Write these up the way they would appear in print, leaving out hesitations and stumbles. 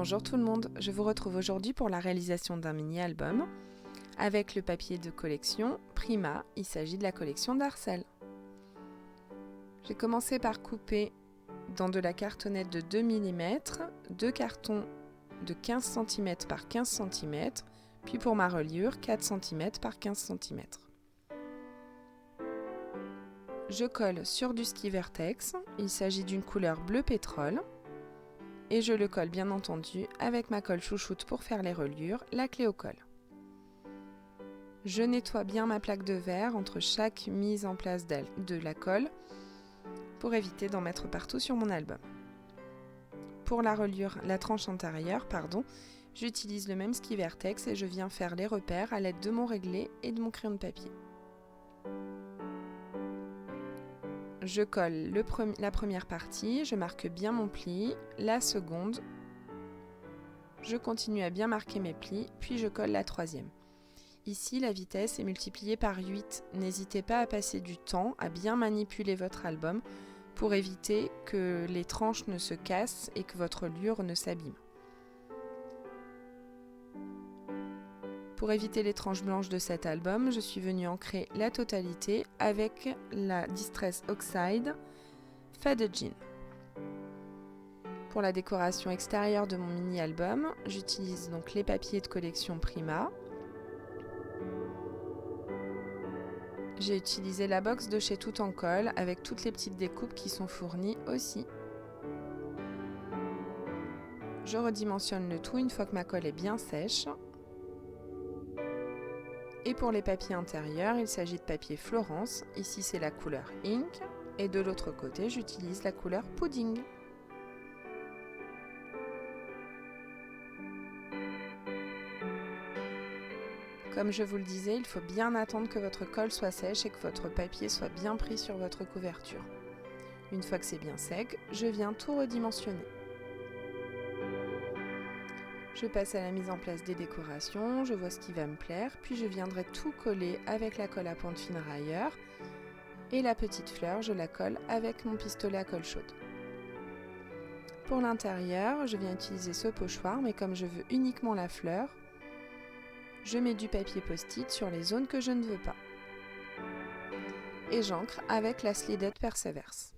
Bonjour tout le monde, je vous retrouve aujourd'hui pour la réalisation d'un mini-album avec le papier de collection Prima, il s'agit de la collection d'Arcel. J'ai commencé par couper dans de la cartonnette de 2 mm, deux cartons de 15 cm par 15 cm, puis pour ma reliure 4 cm par 15 cm. Je colle sur du ski vertex, il s'agit d'une couleur bleu pétrole, et je le colle bien entendu avec ma colle chouchoute pour faire les reliures, la clé au colle. Je nettoie bien ma plaque de verre entre chaque mise en place de la colle pour éviter d'en mettre partout sur mon album. Pour la reliure, la tranche intérieure, j'utilise le même ski vertex et je viens faire les repères à l'aide de mon réglé et de mon crayon de papier. Je colle la première partie, je marque bien mon pli, la seconde, je continue à bien marquer mes plis, puis je colle la troisième. Ici, la vitesse est multipliée par 8. N'hésitez pas à passer du temps à bien manipuler votre album pour éviter que les tranches ne se cassent et que votre reliure ne s'abîme. Pour éviter les tranches blanches de cet album, je suis venue ancrer la totalité avec la Distress Oxide Faded Jean. Pour la décoration extérieure de mon mini-album, j'utilise donc les papiers de collection Prima. J'ai utilisé la box de chez Tout en Colle avec toutes les petites découpes qui sont fournies aussi. Je redimensionne le tout une fois que ma colle est bien sèche. Et pour les papiers intérieurs, il s'agit de papier Florence. Ici, c'est la couleur Ink. Et de l'autre côté, j'utilise la couleur Pudding. Comme je vous le disais, il faut bien attendre que votre colle soit sèche et que votre papier soit bien pris sur votre couverture. Une fois que c'est bien sec, je viens tout redimensionner. Je passe à la mise en place des décorations, je vois ce qui va me plaire, puis je viendrai tout coller avec la colle à pointe fine railleur et la petite fleur, je la colle avec mon pistolet à colle chaude. Pour l'intérieur, je viens utiliser ce pochoir, mais comme je veux uniquement la fleur, je mets du papier post-it sur les zones que je ne veux pas. Et j'ancre avec la slidette Perseverance.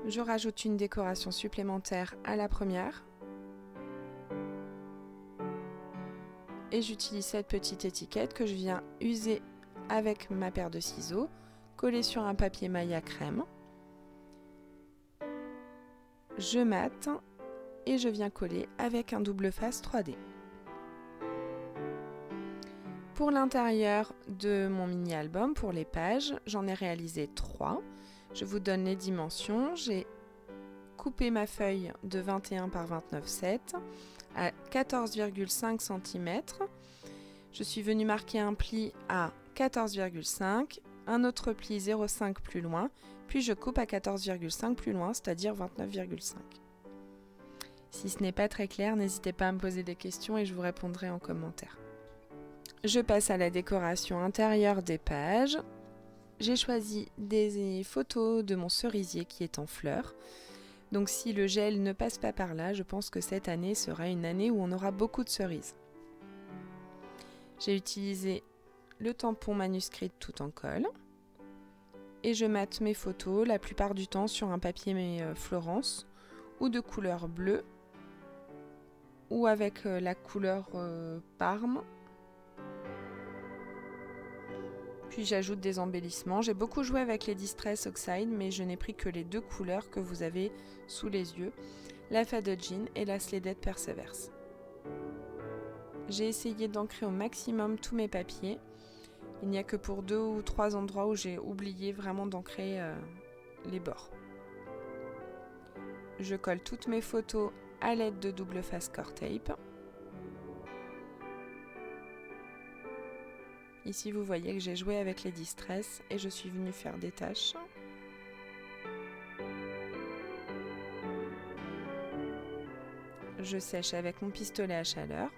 Je rajoute une décoration supplémentaire à la première. Et j'utilise cette petite étiquette que je viens user avec ma paire de ciseaux, coller sur un papier Maya crème. Je mate et je viens coller avec un double face 3D. Pour l'intérieur de mon mini-album, pour les pages, j'en ai réalisé 3. Je vous donne les dimensions. J'ai coupé ma feuille de 21 par 29,7 à 14,5 cm. Je suis venue marquer un pli à 14,5, un autre pli 0,5 plus loin, puis je coupe à 14,5 plus loin, c'est-à-dire 29,5. Si ce n'est pas très clair, n'hésitez pas à me poser des questions et je vous répondrai en commentaire. Je passe à la décoration intérieure des pages. J'ai choisi des photos de mon cerisier qui est en fleurs. Donc si le gel ne passe pas par là, je pense que cette année sera une année où on aura beaucoup de cerises. J'ai utilisé le tampon manuscrit Tout en Colle. Et je mate mes photos la plupart du temps sur un papier Florence ou de couleur bleue ou avec la couleur Parme. Puis j'ajoute des embellissements. J'ai beaucoup joué avec les Distress Oxide, mais je n'ai pris que les deux couleurs que vous avez sous les yeux, la Faded Jean et la Slidette Perseverance. J'ai essayé d'ancrer au maximum tous mes papiers. Il n'y a que pour 2 ou 3 endroits où j'ai oublié vraiment d'ancrer les bords. Je colle toutes mes photos à l'aide de double face core tape. Ici, vous voyez que j'ai joué avec les Distress et je suis venue faire des taches. Je sèche avec mon pistolet à chaleur.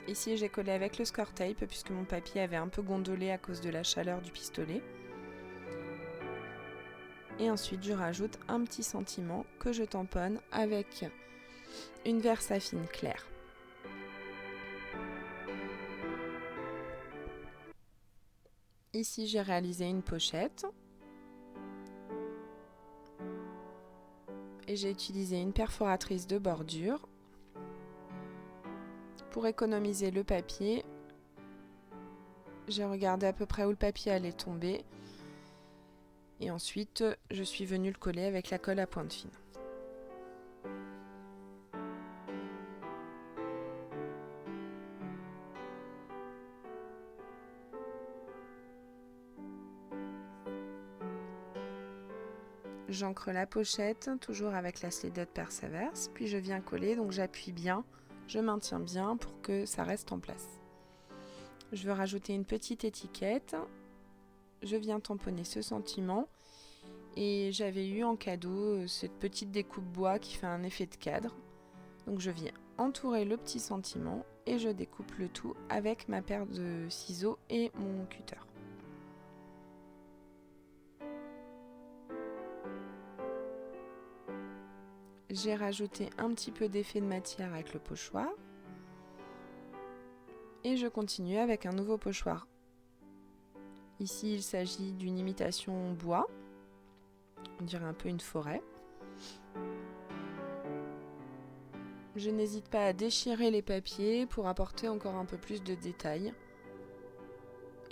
Ici j'ai collé avec le score tape puisque mon papier avait un peu gondolé à cause de la chaleur du pistolet. Et ensuite je rajoute un petit sentiment que je tamponne avec une Versafine claire. Ici j'ai réalisé une pochette. Et j'ai utilisé une perforatrice de bordure. Pour économiser le papier, j'ai regardé à peu près où le papier allait tomber. Et ensuite, je suis venue le coller avec la colle à pointe fine. J'encre la pochette, toujours avec la Slide-Dot Perseverance, puis je viens coller, donc j'appuie bien, je maintiens bien pour que ça reste en place. Je veux rajouter une petite étiquette, je viens tamponner ce sentiment, et j'avais eu en cadeau cette petite découpe bois qui fait un effet de cadre. Donc je viens entourer le petit sentiment et je découpe le tout avec ma paire de ciseaux et mon cutter. J'ai rajouté un petit peu d'effet de matière avec le pochoir. Et je continue avec un nouveau pochoir. Ici, il s'agit d'une imitation bois. On dirait un peu une forêt. Je n'hésite pas à déchirer les papiers pour apporter encore un peu plus de détails.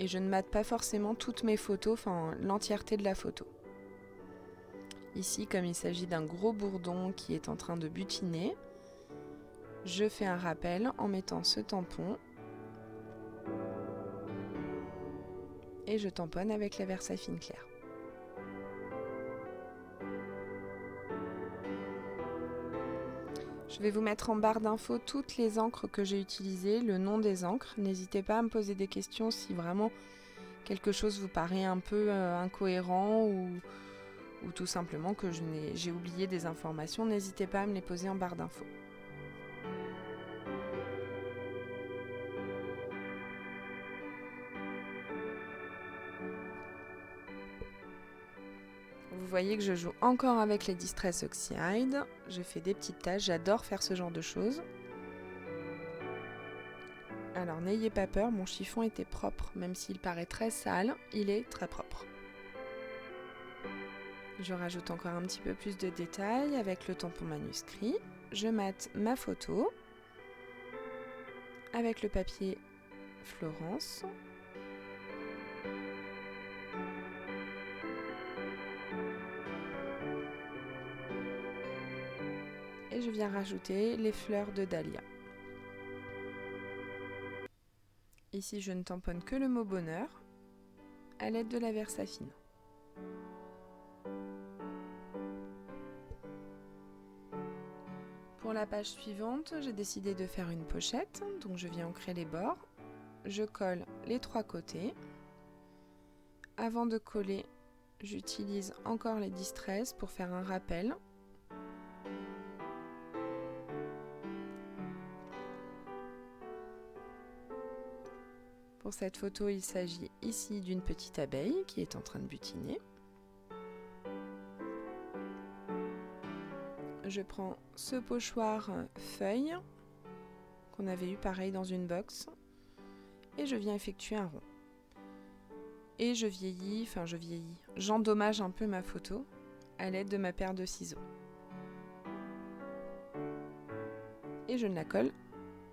Et je ne mate pas forcément toutes mes photos, enfin l'entièreté de la photo. Ici, comme il s'agit d'un gros bourdon qui est en train de butiner, je fais un rappel en mettant ce tampon et je tamponne avec la Versafine claire. Je vais vous mettre en barre d'infos toutes les encres que j'ai utilisées, le nom des encres. N'hésitez pas à me poser des questions si vraiment quelque chose vous paraît un peu incohérent ou tout simplement que j'ai oublié des informations. N'hésitez pas à me les poser en barre d'infos. Vous voyez que je joue encore avec les Distress Oxide. Je fais des petites taches, j'adore faire ce genre de choses. Alors n'ayez pas peur, mon chiffon était propre, même s'il paraît très sale, il est très propre. Je rajoute encore un petit peu plus de détails avec le tampon manuscrit. Je mate ma photo avec le papier Florence. Et je viens rajouter les fleurs de dahlia. Ici, je ne tamponne que le mot bonheur à l'aide de la Versafine. Pour la page suivante, j'ai décidé de faire une pochette, donc je viens ancrer les bords. Je colle les trois côtés. Avant de coller, j'utilise encore les Distress pour faire un rappel. Pour cette photo, il s'agit ici d'une petite abeille qui est en train de butiner. Je prends ce pochoir feuille qu'on avait eu pareil dans une box et je viens effectuer un rond. Et j'endommage un peu ma photo à l'aide de ma paire de ciseaux. Et je ne la colle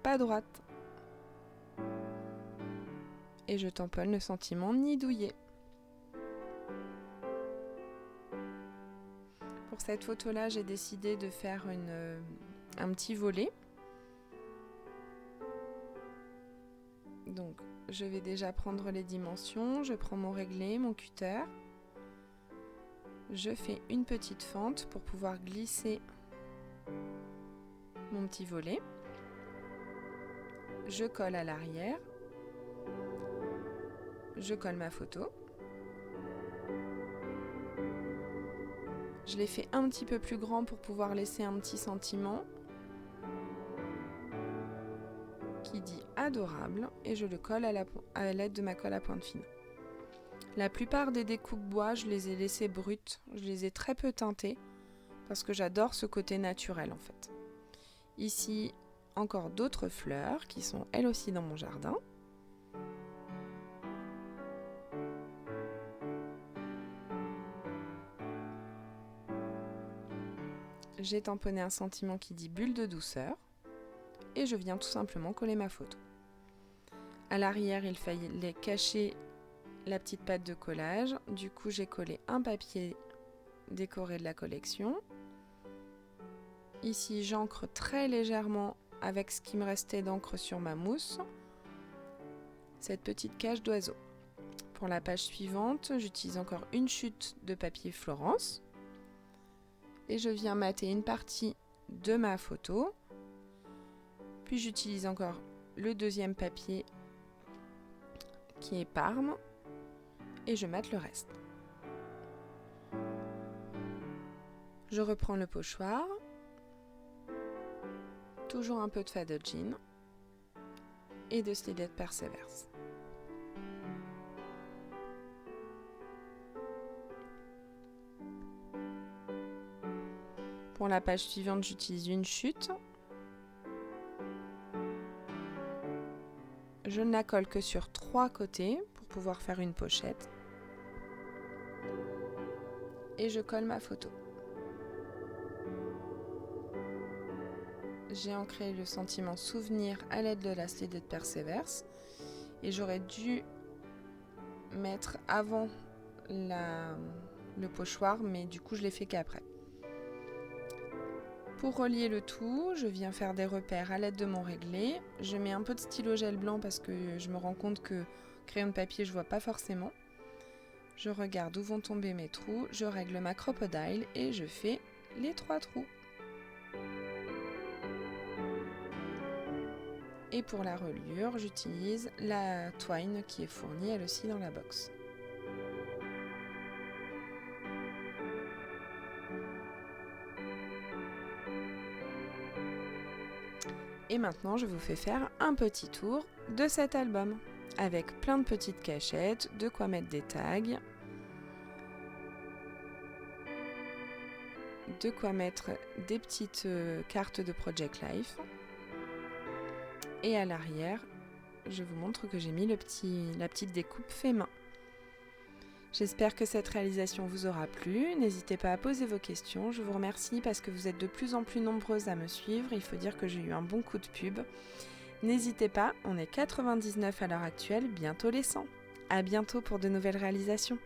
pas droite. Et je tamponne le sentiment nidouillé. Pour cette photo-là, j'ai décidé de faire un petit volet. Donc, je vais déjà prendre les dimensions. Je prends mon réglé, mon cutter. Je fais une petite fente pour pouvoir glisser mon petit volet. Je colle à l'arrière. Je colle ma photo. Je l'ai fait un petit peu plus grand pour pouvoir laisser un petit sentiment qui dit « adorable et je le colle à l'aide de ma colle à pointe fine. La plupart des découpes bois, je les ai laissées brutes, je les ai très peu teintées parce que j'adore ce côté naturel en fait. Ici, encore d'autres fleurs qui sont elles aussi dans mon jardin. J'ai tamponné un sentiment qui dit bulle de douceur et je viens tout simplement coller ma photo. À l'arrière, il fallait cacher la petite patte de collage. Du coup, j'ai collé un papier décoré de la collection. Ici, j'encre très légèrement avec ce qui me restait d'encre sur ma mousse, cette petite cage d'oiseau. Pour la page suivante, j'utilise encore une chute de papier Florence et je viens mater une partie de ma photo. Puis j'utilise encore le deuxième papier qui est Parme et je mate le reste. Je reprends le pochoir, toujours un peu de Faded Jean et de Slided Perseverance. Pour la page suivante, j'utilise une chute. Je ne la colle que sur 3 côtés pour pouvoir faire une pochette. Et je colle ma photo. J'ai ancré le sentiment souvenir à l'aide de la Slided Perseverance. Et j'aurais dû mettre avant le pochoir, mais du coup je l'ai fait qu'après. Pour relier le tout, je viens faire des repères à l'aide de mon réglé. Je mets un peu de stylo gel blanc parce que je me rends compte que crayon de papier, je vois pas forcément. Je regarde où vont tomber mes trous, je règle ma crocodile et je fais les 3 trous. Et pour la reliure, j'utilise la twine qui est fournie elle aussi dans la box. Et maintenant, je vous fais faire un petit tour de cet album, avec plein de petites cachettes, de quoi mettre des tags, de quoi mettre des petites cartes de Project Life. Et à l'arrière, je vous montre que j'ai mis la petite découpe fait main. J'espère que cette réalisation vous aura plu. N'hésitez pas à poser vos questions. Je vous remercie parce que vous êtes de plus en plus nombreuses à me suivre. Il faut dire que j'ai eu un bon coup de pub. N'hésitez pas, on est 99 à l'heure actuelle, bientôt les 100. À bientôt pour de nouvelles réalisations.